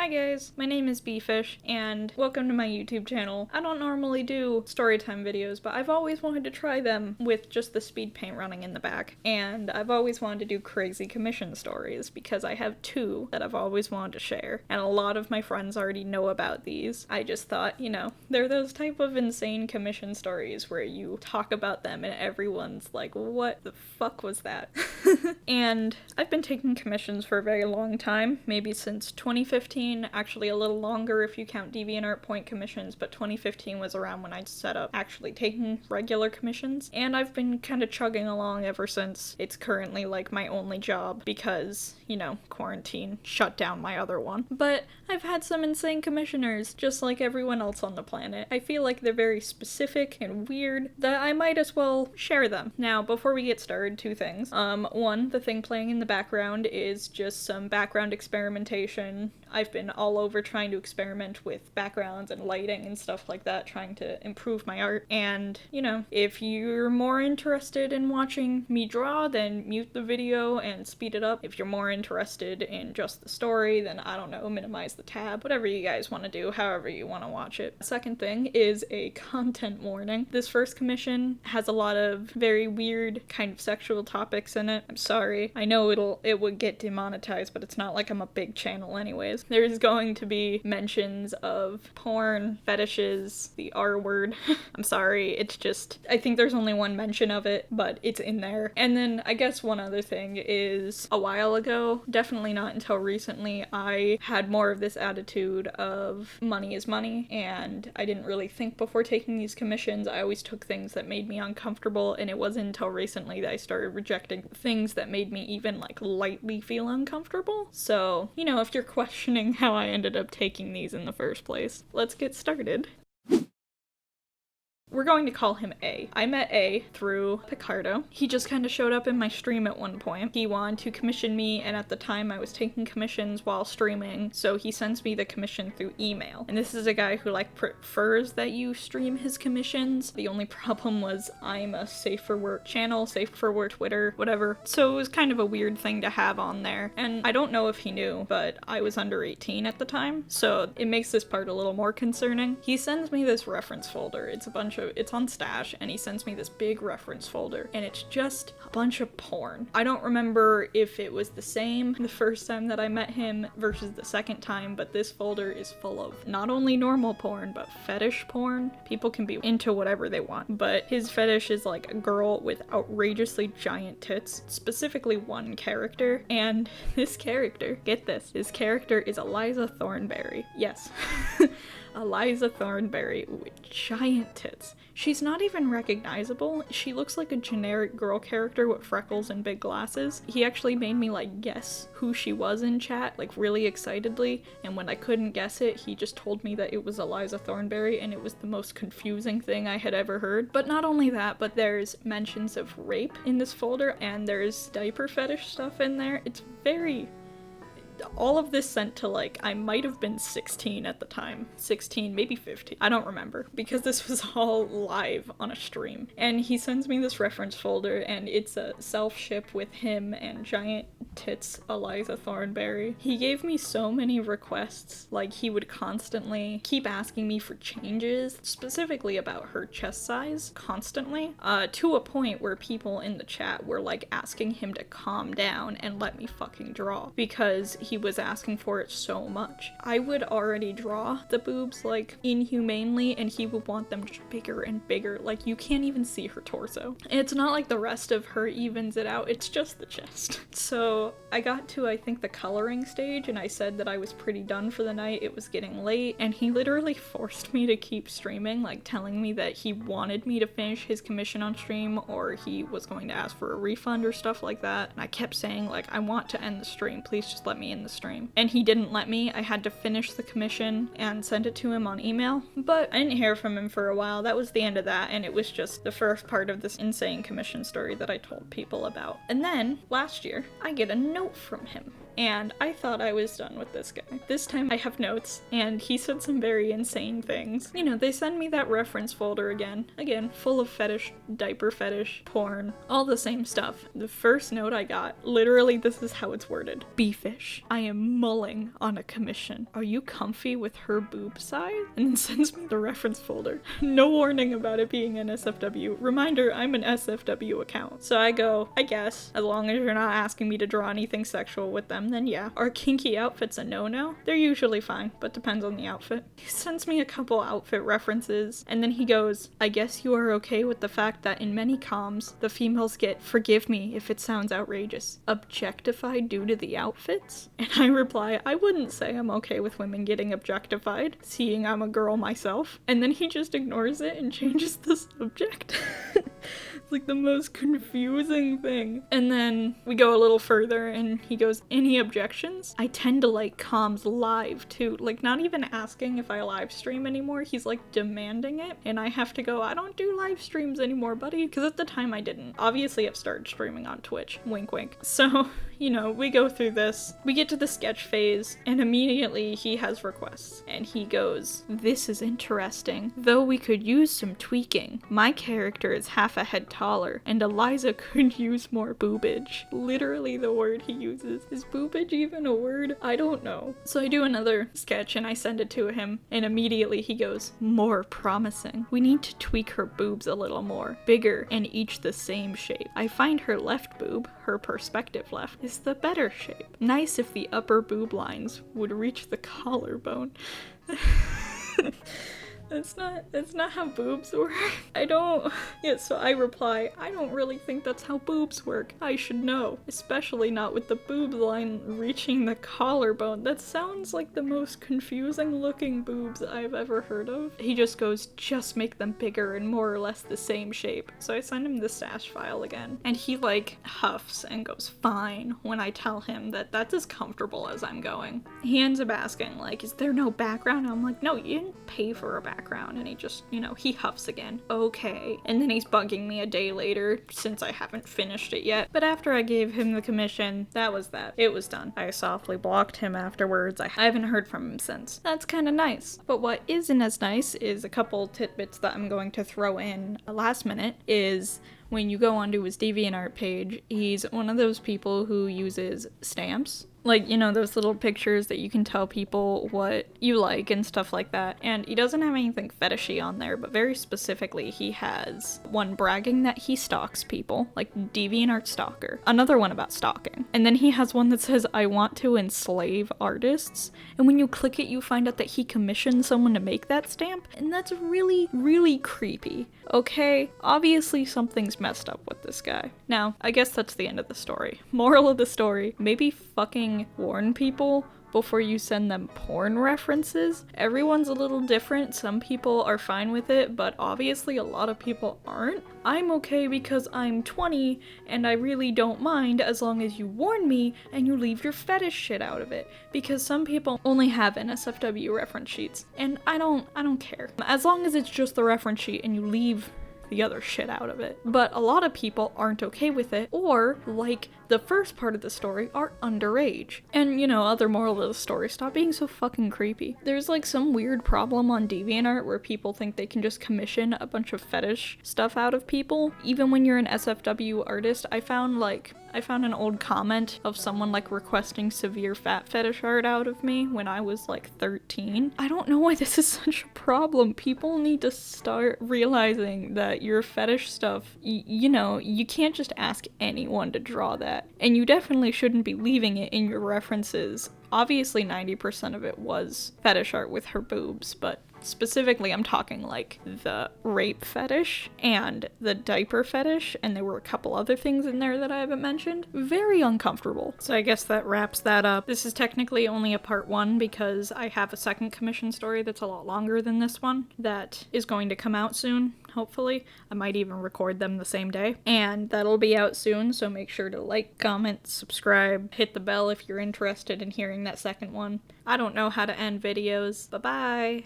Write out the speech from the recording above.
Hi guys, my name is Befish, and welcome to my YouTube channel. I don't normally do storytime videos, but I've always wanted to try them with just the speed paint running in the back. And I've always wanted to do crazy commission stories, because I have two that I've always wanted to share. And a lot of my friends already know about these. I just thought, you know, they're those type of insane commission stories where you talk about them and everyone's like, what the fuck was that? And I've been taking commissions for a very long time, maybe since 2015. Actually a little longer if you count deviantART point commissions, but 2015 was around when I set up actually taking regular commissions, and I've been kind of chugging along ever since. It's currently like my only job because, you know, quarantine shut down my other one. But I've had some insane commissioners, just like everyone else on the planet. I feel like they're very specific and weird that I might as well share them. Now, before we get started, two things. One, the thing playing in the background is just some background experimentation. I've been all over trying to experiment with backgrounds and lighting and stuff like that, trying to improve my art. And, you know, if you're more interested in watching me draw, then mute the video and speed it up. If you're more interested in just the story, then I don't know, minimize the tab. Whatever you guys want to do, however you want to watch it. Second thing is a content warning. This first commission has a lot of very weird kind of sexual topics in it. I'm sorry. I know it would get demonetized, but it's not like I'm a big channel anyways. There's going to be mentions of porn, fetishes, the R word. I'm sorry, it's just, I think there's only one mention of it, but it's in there. And then I guess one other thing is, a while ago, definitely not until recently, I had more of this attitude of money is money, and I didn't really think before taking these commissions. I always took things that made me uncomfortable, and it wasn't until recently that I started rejecting things that made me even like lightly feel uncomfortable. So, you know, if you're questioning how I ended up taking these in the first place, let's get started. We're going to call him A. I met A through Picardo. He just kind of showed up in my stream at one point. He wanted to commission me, and at the time I was taking commissions while streaming, so he sends me the commission through email. And this is a guy who like prefers that you stream his commissions. The only problem was I'm a safe for work channel, safe for work Twitter, whatever. So it was kind of a weird thing to have on there. And I don't know if he knew, but I was under 18 at the time, so it makes this part a little more concerning. He sends me this reference folder. It's on Stash, and he sends me this big reference folder, and it's just a bunch of porn. I don't remember if it was the same the first time that I met him versus the second time, but this folder is full of not only normal porn, but fetish porn. People can be into whatever they want, but his fetish is like a girl with outrageously giant tits, specifically one character, and this character, get this, his character is Eliza Thornberry. Yes. Eliza Thornberry with giant tits. She's not even recognizable. She looks like a generic girl character with freckles and big glasses. He actually made me like guess who she was in chat, like really excitedly, and when I couldn't guess it, he just told me that it was Eliza Thornberry, and it was the most confusing thing I had ever heard. But not only that, but there's mentions of rape in this folder, and there's diaper fetish stuff in there. It's very... all of this sent to like, I might have been 16 at the time. 16, maybe 15. I don't remember, because this was all live on a stream. And he sends me this reference folder, and it's a self-ship with him and giant tits Eliza Thornberry. He gave me so many requests. Like, he would constantly keep asking me for changes, specifically about her chest size, constantly, to a point where people in the chat were like asking him to calm down and let me fucking draw, because he was asking for it so much. I would already draw the boobs like inhumanely, and he would want them just bigger and bigger. Like, you can't even see her torso. It's not like the rest of her evens it out, it's just the chest. So I got to, I think, the coloring stage, and I said that I was pretty done for the night. It was getting late, and he literally forced me to keep streaming, like telling me that he wanted me to finish his commission on stream, or he was going to ask for a refund or stuff like that. And I kept saying like, I want to end the stream, please just let me in the stream. And he didn't let me. I had to finish the commission and send it to him on email, but I didn't hear from him for a while. That was the end of that, and it was just the first part of this insane commission story that I told people about. And then last year I get a note from him. and I thought I was done with this guy. This time I have notes, and he said some very insane things. You know, they send me that reference folder again, full of fetish, diaper fetish, porn, all the same stuff. The first note I got, literally this is how it's worded. Befish, I am mulling on a commission. Are you comfy with her boob size? And then sends me the reference folder. No warning about it being an SFW. Reminder, I'm an SFW account. So I go, I guess, as long as you're not asking me to draw anything sexual with them, then yeah. Are kinky outfits a no-no? They're usually fine, but depends on the outfit. He sends me a couple outfit references, and then he goes, I guess you are okay with the fact that in many comms, the females get, forgive me if it sounds outrageous, objectified due to the outfits? And I reply, I wouldn't say I'm okay with women getting objectified, seeing I'm a girl myself. And then he just ignores it and changes the subject. It's like the most confusing thing. And then we go a little further and he goes, any objections? I tend to like comms live too. Like not even asking if I live stream anymore. He's like demanding it. And I have to go, I don't do live streams anymore, buddy. Because at the time I didn't. Obviously I've started streaming on Twitch. Wink wink. So, you know, we go through this. We get to the sketch phase and immediately he has requests. And he goes, this is interesting. Though we could use some tweaking. My character is half a head taller and Eliza could use more boobage. Literally the word he uses. Is boobage even a word? I don't know. So I do another sketch and I send it to him and immediately he goes, more promising. We need to tweak her boobs a little more. Bigger and each the same shape. I find her left boob, her perspective left, is the better shape. Nice if the upper boob lines would reach the collarbone. That's not how boobs work. So I reply, I don't really think that's how boobs work. I should know. Especially not with the boob line reaching the collarbone. That sounds like the most confusing looking boobs I've ever heard of. He just goes, just make them bigger and more or less the same shape. So I send him the stash file again. And he like huffs and goes, fine, when I tell him that that's as comfortable as I'm going. He ends up asking like, is there no background? I'm like, no, you didn't pay for a background. And he just, you know, he huffs again. Okay. And then he's bugging me a day later since I haven't finished it yet. But after I gave him the commission, that was that. It was done. I softly blocked him afterwards. I haven't heard from him since. That's kind of nice. But what isn't as nice is a couple tidbits that I'm going to throw in last minute is when you go onto his DeviantArt page, he's one of those people who uses stamps. Like, you know, those little pictures that you can tell people what you like and stuff like that. And he doesn't have anything fetishy on there, but very specifically, he has one bragging that he stalks people, like DeviantArt stalker. Another one about stalking. And then he has one that says, I want to enslave artists. And when you click it, you find out that he commissioned someone to make that stamp. And that's really, really creepy. Okay, obviously something's messed up with this guy. Now, I guess that's the end of the story. Moral of the story, maybe fucking warn people before you send them porn references. Everyone's a little different. Some people are fine with it, but obviously a lot of people aren't. I'm okay because I'm 20 and I really don't mind as long as you warn me and you leave your fetish shit out of it. Because some people only have NSFW reference sheets and I don't care. As long as it's just the reference sheet and you leave the other shit out of it. But a lot of people aren't okay with it, or, like the first part of the story, are underage. And, you know, other moral of the story, stop being so fucking creepy. There's like some weird problem on DeviantArt where people think they can just commission a bunch of fetish stuff out of people. Even when you're an SFW artist, I found an old comment of someone like requesting severe fat fetish art out of me when I was like 13. I don't know why this is such a problem. People need to start realizing that your fetish stuff, you know, you can't just ask anyone to draw that. And you definitely shouldn't be leaving it in your references. Obviously 90% of it was fetish art with her boobs, but specifically I'm talking like the rape fetish and the diaper fetish, and there were a couple other things in there that I haven't mentioned. Very uncomfortable. So I guess that wraps that up. This is technically only a part 1 because I have a second commission story that's a lot longer than this one that is going to come out soon. Hopefully. I might even record them the same day. And that'll be out soon, so make sure to like, comment, subscribe, hit the bell if you're interested in hearing that second one. I don't know how to end videos. Bye-bye!